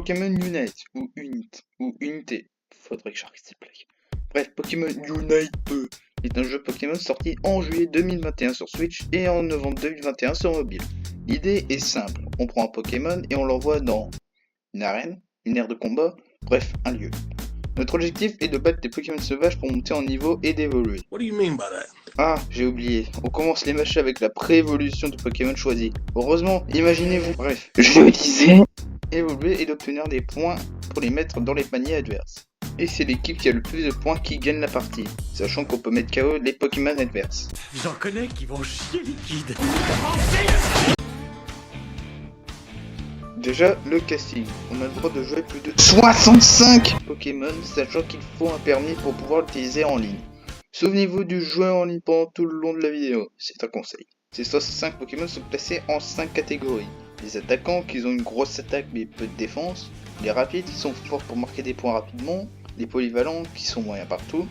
Pokémon Unite, ou Unité, faudrait que j'arrête ces blagues. Bref, Pokémon Unite 2 est un jeu Pokémon sorti en juillet 2021 sur Switch et en novembre 2021 sur mobile. L'idée est simple, on prend un Pokémon et on l'envoie dans une arène, une aire de combat, bref, un lieu. Notre objectif est de battre des Pokémon sauvages pour monter en niveau et d'évoluer. What do you mean by that? Ah, j'ai oublié, on commence les matchs avec la pré-évolution de Pokémon choisi. Heureusement, imaginez-vous. Bref, je disais évoluer et d'obtenir des points pour les mettre dans les paniers adverses. Et c'est l'équipe qui a le plus de points qui gagne la partie, sachant qu'on peut mettre KO les Pokémon adverses. J'en connais qui vont chier liquide. Déjà, le casting. On a le droit de jouer plus de 65 Pokémon, sachant qu'il faut un permis pour pouvoir l'utiliser en ligne. Souvenez-vous du jouer en ligne pendant tout le long de la vidéo, c'est un conseil. Ces 65 Pokémon sont classés en 5 catégories. Les attaquants qui ont une grosse attaque mais peu de défense, les rapides qui sont forts pour marquer des points rapidement, les polyvalents qui sont moyens partout,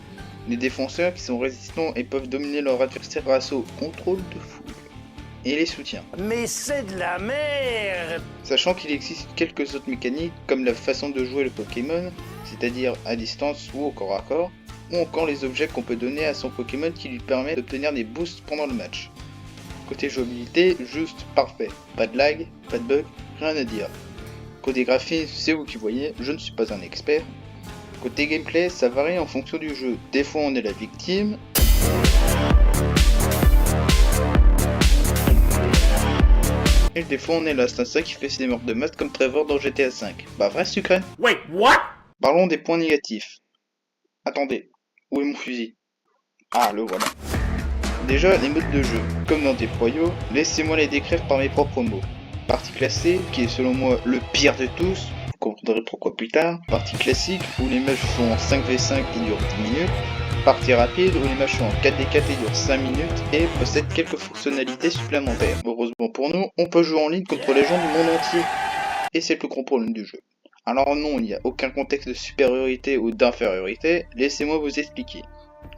les défenseurs qui sont résistants et peuvent dominer leur adversaire grâce au contrôle de foule, et les soutiens. Mais c'est de la merde! Sachant qu'il existe quelques autres mécaniques comme la façon de jouer le Pokémon, c'est-à-dire à distance ou au corps à corps, ou encore les objets qu'on peut donner à son Pokémon qui lui permettent d'obtenir des boosts pendant le match. Côté jouabilité, juste parfait, pas de lag, pas de bug, rien à dire. Côté graphisme, c'est vous qui voyez, je ne suis pas un expert. Côté gameplay, ça varie en fonction du jeu, des fois on est la victime, et des fois on est l'assassin qui fait ses meurtres de masse comme Trevor dans GTA V. Bah vrai sucré. Wait, what? Parlons des points négatifs. Attendez, où est mon fusil? Ah, le voilà. Déjà, les modes de jeu. Comme dans des Royaux, laissez-moi les décrire par mes propres mots. Partie classée, qui est selon moi le pire de tous, vous comprendrez pourquoi plus tard. Partie classique, où les matchs sont en 5v5 et durent 10 minutes. Partie rapide, où les matchs sont en 4v4 et durent 5 minutes, et possèdent quelques fonctionnalités supplémentaires. Heureusement pour nous, on peut jouer en ligne contre les gens du monde entier. Et c'est le plus gros problème du jeu. Alors non, il n'y a aucun contexte de supériorité ou d'infériorité, laissez-moi vous expliquer.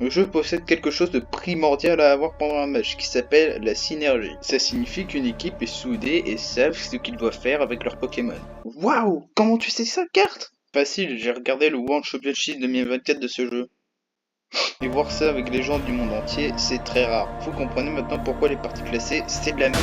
Le jeu possède quelque chose de primordial à avoir pendant un match qui s'appelle la synergie. Ça signifie qu'une équipe est soudée et savent ce qu'ils doivent faire avec leurs Pokémon. Waouh, comment tu sais ça, carte? Facile, j'ai regardé le World Championship 2024 de ce jeu. Et voir ça avec les gens du monde entier, c'est très rare. Vous comprenez maintenant pourquoi les parties classées, c'est de la merde.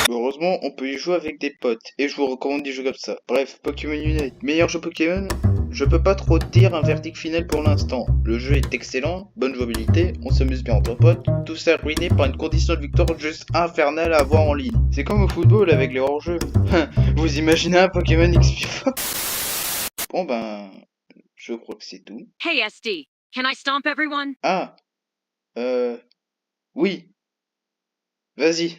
Heureusement, on peut y jouer avec des potes, et je vous recommande d'y jouer comme ça. Bref, Pokémon Unite, meilleur jeu Pokémon? Je peux pas trop dire un verdict final pour l'instant. Le jeu est excellent, bonne jouabilité, on s'amuse bien entre potes, tout ça ruiné par une condition de victoire juste infernale à avoir en ligne. C'est comme au football avec les hors-jeux. Vous imaginez un Pokémon X FIFA? Bon ben, je crois que c'est tout. Hey SD, can I stomp everyone? Ah, oui. Vas-y.